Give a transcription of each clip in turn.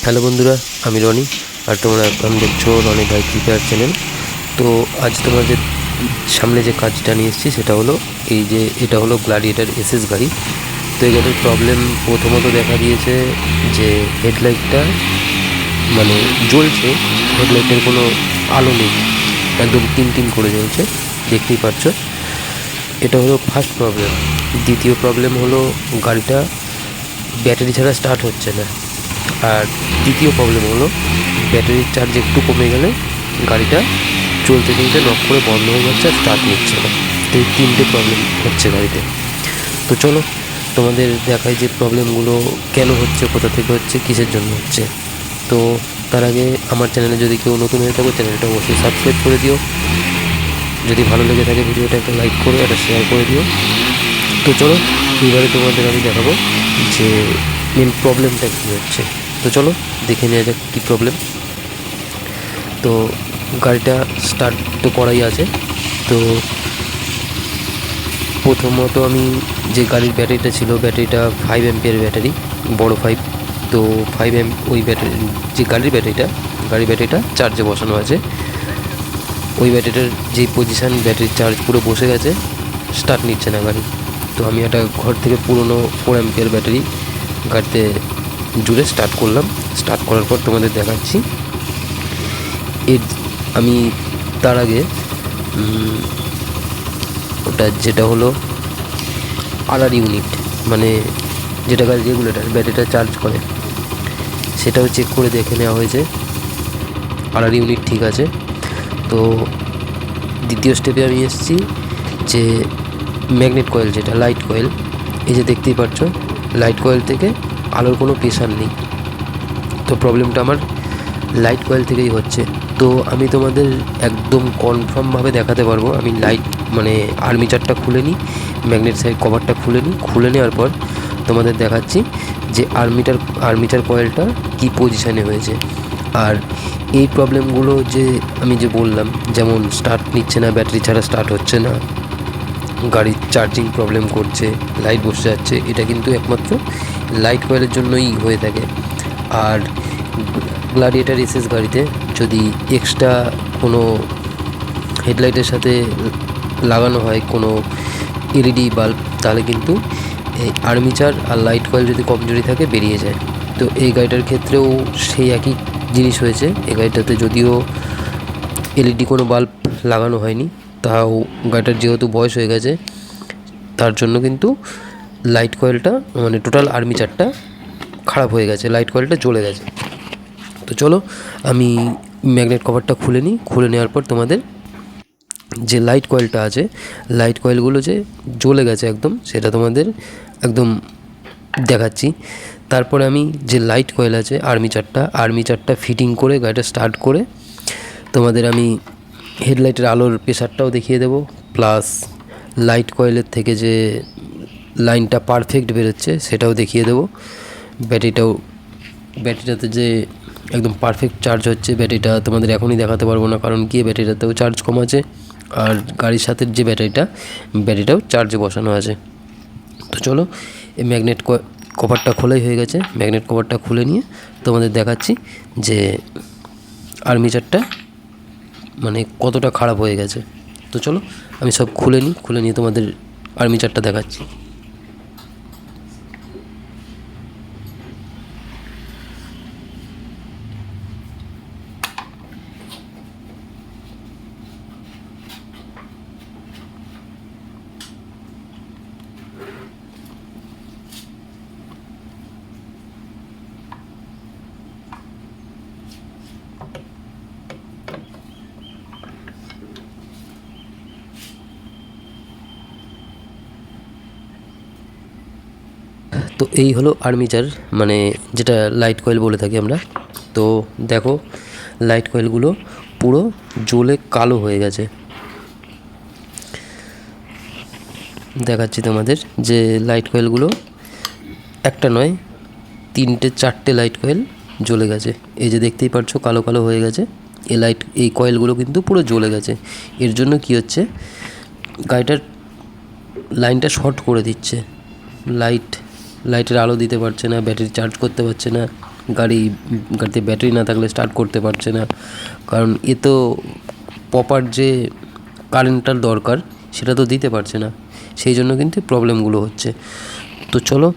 Hello বন্ধুরা, আমি রনি। আর তোমরা এখন দেখছো রনি বাইক রিপেয়ার চ্যানেল। তো আজ তোমাদের সামনে যে কাজটা নিয়ে এসেছি সেটা হলো এটা হলো গ্ল্যাডিয়েটর এসএস গাড়ি। তো এই গাড়ির প্রবলেম প্রথমত দেখা দিয়েছে যে হেডলাইটটা মানে জ্বলছে, হেডলাইটের কোনো আলো নেই, একদম টিম টিম করে জ্বলছে, দেখতেই পাচ্ছ। এটা হলো ফার্স্ট প্রবলেম। দ্বিতীয় প্রবলেম হলো গাড়িটা ব্যাটারি ছাড়া স্টার্ট হচ্ছে না। আর তৃতীয় প্রবলেম হলো ব্যাটারির চার্জ একটু কমে গেলে গাড়িটা চলতে চলতে নক করে বন্ধ হয়ে যাচ্ছে আর স্টার্ট নিচ্ছে না। তো এই তিনটে প্রবলেম হচ্ছে গাড়িতে। তো চলো তোমাদের দেখাই যে প্রবলেমগুলো কেন হচ্ছে, কোথা থেকে হচ্ছে, কিসের জন্য হচ্ছে। তো তার আগে আমার চ্যানেলে যদি কেউ নতুন হয়ে থাকো, চ্যানেলটা অবশ্যই সাবস্ক্রাইব করে দিও। যদি ভালো লেগে থাকে ভিডিওটা একটা লাইক করে একটা শেয়ার করে দিও। তো চলো এবারে তোমাদের আমি দেখাবো যে মেন প্রবলেমটা কী হচ্ছে। তো চলো দেখে নেওয়া যাক কী প্রবলেম। তো গাড়িটা স্টার্ট তো করাই আছে। তো প্রথমত আমি যে গাড়ির ব্যাটারিটা ছিল, ব্যাটারিটা 5 অ্যাম্পিয়ার ব্যাটারি, বড় 5। তো 5 ওই ব্যাটারি, যে গাড়ির ব্যাটারিটা চার্জে বসানো আছে। ওই ব্যাটারিটার যেই পজিশান, ব্যাটারির চার্জ পুরো বসে গেছে, স্টার্ট নিচ্ছে না গাড়ি। তো আমি একটা ঘর থেকে পুরনো 4 অ্যাম্পিয়ার ব্যাটারি গাড়িতে জুড়ে স্টার্ট করলাম। স্টার্ট করার পর তোমাদের দেখাচ্ছি। এর আমি তার আগে ওটা যেটা হলো আরআর ইউনিট, মানে যেটা গাড়ি রেগুলেটার ব্যাটারিটা চার্জ করে, সেটাও চেক করে দেখে নেওয়া হয়েছে। আরআর ইউনিট ঠিক আছে। তো দ্বিতীয় স্টেপে আমি এসেছি যে ম্যাগনেট কয়েল, যেটা লাইট কয়েল, এই যে দেখতেই পাচ্ছ, লাইট কয়েল থেকে আলোর কোনো প্রেশার নেই। তো প্রবলেমটা আমার লাইট কয়েল থেকেই হচ্ছে। তো আমি তোমাদের একদম কনফার্মভাবে দেখাতে পারবো। আমি মানে আর্মিচারটা খুলে নিই, ম্যাগনেট সাইড কভারটা খুলে নেওয়ার পর তোমাদের দেখাচ্ছি যে আর্মিচার কয়েলটা কী পজিশানে হয়েছে। আর এই প্রবলেমগুলো যে আমি যে বললাম, যেমন স্টার্ট নিচ্ছে না, ব্যাটারি ছাড়া স্টার্ট হচ্ছে না, গাড়ির চার্জিং প্রবলেম করছে, লাইট বসে যাচ্ছে, এটা কিন্তু একমাত্র লাইট কয়েলের জন্যই হয়ে থাকে। আর গ্ল্যাডিয়েটর এসএস গাড়িতে যদি এক্সট্রা কোনো হেডলাইটের সাথে লাগানো হয় কোনো এলইডি বাল্ব, তাহলে কিন্তু এই আর্মিচার আর লাইট কয়েল যদি কমজোরি থাকে বেরিয়ে যায়। তো এই গাড়িটার ক্ষেত্রেও সেই একই জিনিস হয়েছে। এই গাড়িটাতে যদিও এলইডি কোনো বাল্ব লাগানো হয়নি, তাও গাড়িটার যেহেতু বয়স হয়ে গেছে, তার জন্য কিন্তু লাইট কয়েলটা মানে টোটাল আর্মিচারটা খারাপ হয়ে গেছে, লাইট কয়েলটা জ্বলে গেছে। তো চলো আমি ম্যাগনেট কভারটা খুলে নেওয়ার পর তোমাদের যে লাইট কয়েলটা আছে, লাইট কয়েলগুলো যে জ্বলে গেছে একদম, সেটা তোমাদের একদম দেখাচ্ছি। তারপরে আমি যে লাইট কয়েল আছে আর্মিচারটা ফিটিং করে গাড়িটা স্টার্ট করে তোমাদের আমি হেডলাইটের আলোর প্রেশারটাও দেখিয়ে দেবো, প্লাস লাইট কয়েলের থেকে যে লাইনটা পারফেক্ট বেরোচ্ছে সেটাও দেখিয়ে দেবো। ব্যাটারিটাতে যে একদম পারফেক্ট চার্জ হচ্ছে, ব্যাটারিটা তোমাদের এখনই দেখাতে পারবো না, কারণ কি ব্যাটারিটাতেও চার্জ কম আছে। আর গাড়ির সাথে যে ব্যাটারিটাও চার্জে বসানো আছে। তো চলো এই ম্যাগনেট কভারটা খোলাই হয়ে গেছে। ম্যাগনেট কভারটা খুলে নিয়ে তোমাদের দেখাচ্ছি যে আর্মিচারটা মানে কতটা খারাপ হয়ে গেছে। তো চলো আমি সব খুলে নিয়ে তোমাদের আর্মিচারটা দেখাচ্ছি। তো এই হলো আর্মিচার, মানে যেটা লাইট কয়েল বলে থাকি আমরা। তো দেখো লাইট কয়েলগুলো পুরো জ্বলে কালো হয়ে গেছে। দেখাচ্ছি তোমাদের যে লাইট কয়েলগুলো একটা নয়, 3-4টে লাইট কয়েল জ্বলে গেছে। এই যে দেখতেই পাচ্ছো কালো কালো হয়ে গেছে। এই কয়েলগুলো কিন্তু পুরো জ্বলে গেছে। এর জন্য কি হচ্ছে, গাড়িটার লাইনটা শর্ট করে দিচ্ছে, লাইটের আলো দিতে পারছে না, ব্যাটারি চার্জ করতে পারছে না। গাড়িতে ব্যাটারি না থাকলে স্টার্ট করতে পারছে না, কারণ এ তো প্রপার যে কারেন্টটার দরকার সেটা তো দিতে পারছে না, সেই জন্য কিন্তু প্রবলেমগুলো হচ্ছে। তো চলো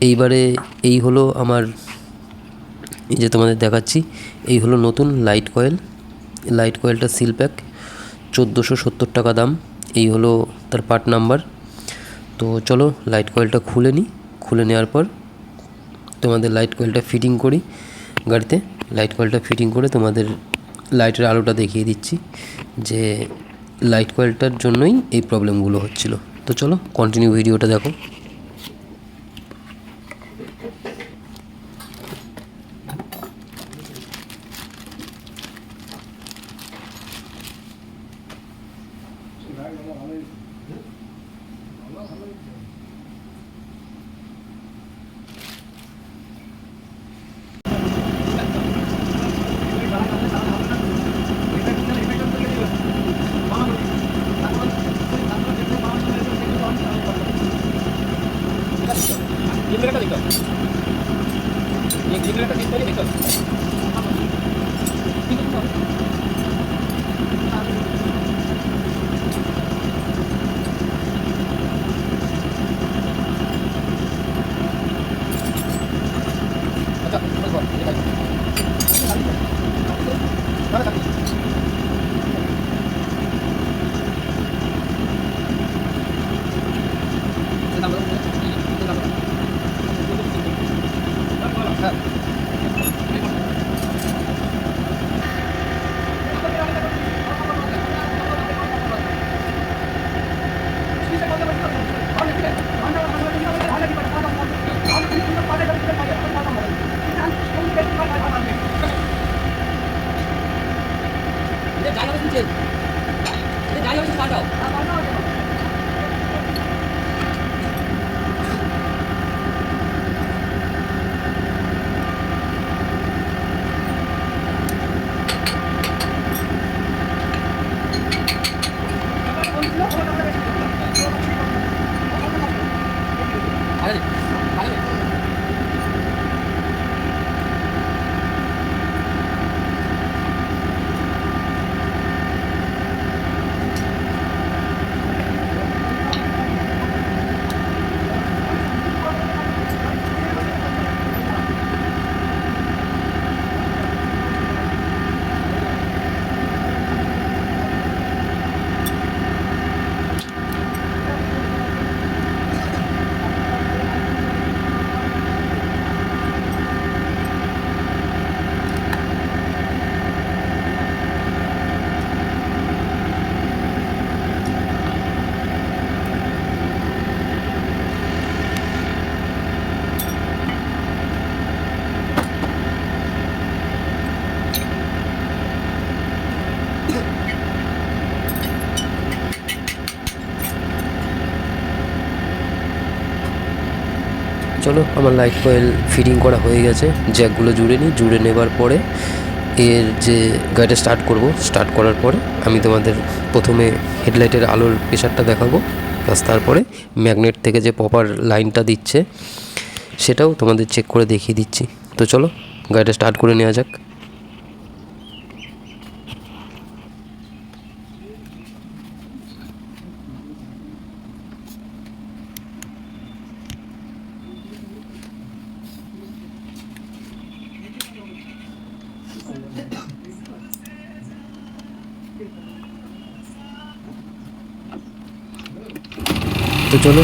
এইবারে এই হলো আমার, এই যে তোমাদের দেখাচ্ছি, এই হলো নতুন লাইট কয়েলটা সিল প্যাক, 1470 টাকা দাম। এই হলো তার পার্ট নাম্বার। তো চলো লাইট কয়েলটা খুলে নেওয়ার পর তোমাদের লাইট কয়েলটা ফিটিং করি গাড়িতে। লাইট কয়েলটা ফিটিং করে তোমাদের লাইটের আলোটা দেখিয়ে দিচ্ছি যে লাইট কয়েলটার জন্যই এই প্রবলেমগুলো হচ্ছিল। তো চলো কন্টিনিউ ভিডিওটা দেখো। চলো আমার লাইট কয়েল ফিটিং করা হয়ে গেছে, জ্যাকগুলো জুড়ে নেবার পরে এর যে গাড়িটা স্টার্ট করার পরে আমি তোমাদের প্রথমে হেডলাইটের আলোর প্রেশারটা দেখাবো, প্লাস তারপরে ম্যাগনেট থেকে যে প্রপার লাইনটা দিচ্ছে সেটাও তোমাদের চেক করে দেখিয়ে দিচ্ছি। তো চলো গাড়িটা স্টার্ট করে নেওয়া যাক। তো চলো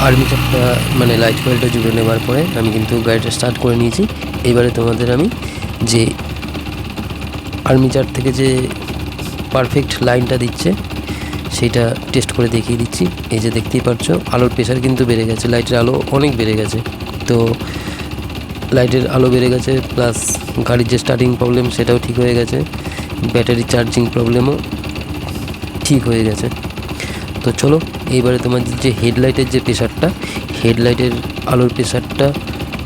আর্মিচারটা মানে লাইট কয়েলটা জুড়ে নেবার পরে আমি কিন্তু গাড়িটা স্টার্ট করে নিয়েছি। এবারে তোমাদের আমি যে আর্মিচার থেকে যে পারফেক্ট লাইনটা দিচ্ছে সেইটা টেস্ট করে দেখিয়ে দিচ্ছি। এই যে দেখতেই পাচ্ছ আলোর প্রেশার কিন্তু বেড়ে গেছে, লাইটের আলো অনেক বেড়ে গেছে। তো লাইটের আলো বেড়ে গেছে, প্লাস গাড়ির যে স্টার্টিং প্রবলেম সেটাও ঠিক হয়ে গেছে, ব্যাটারি চার্জিং প্রবলেমও ঠিক হয়ে গেছে। তো চলো এইবারে তোমার যে হেডলাইটের যে প্রেশারটা, হেডলাইটের আলোর প্রেশারটা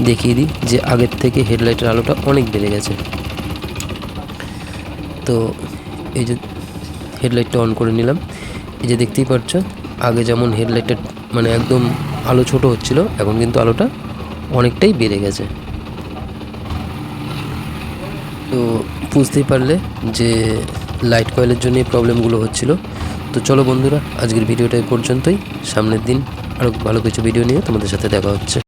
দেখিয়ে দিই যে আগের থেকে হেডলাইটের আলোটা অনেক বেড়ে গেছে। তো এই যে হেডলাইটটা অন করে নিলাম, এই যে দেখতেই পাচ্ছ আগে যেমন হেডলাইটের মানে একদম আলো ছোট হচ্ছিল, এখন কিন্তু আলোটা অনেকটাই বেড়ে গেছে। বুঝতেই পারলে যে লাইট কয়েলের জন্য এই প্রবলেমগুলো হচ্ছিল। তো চলো বন্ধুরা, আজকের ভিডিওটা এই পর্যন্তই। সামনের দিন আরও ভালো কিছু ভিডিও নিয়ে তোমাদের সাথে দেখা হচ্ছে।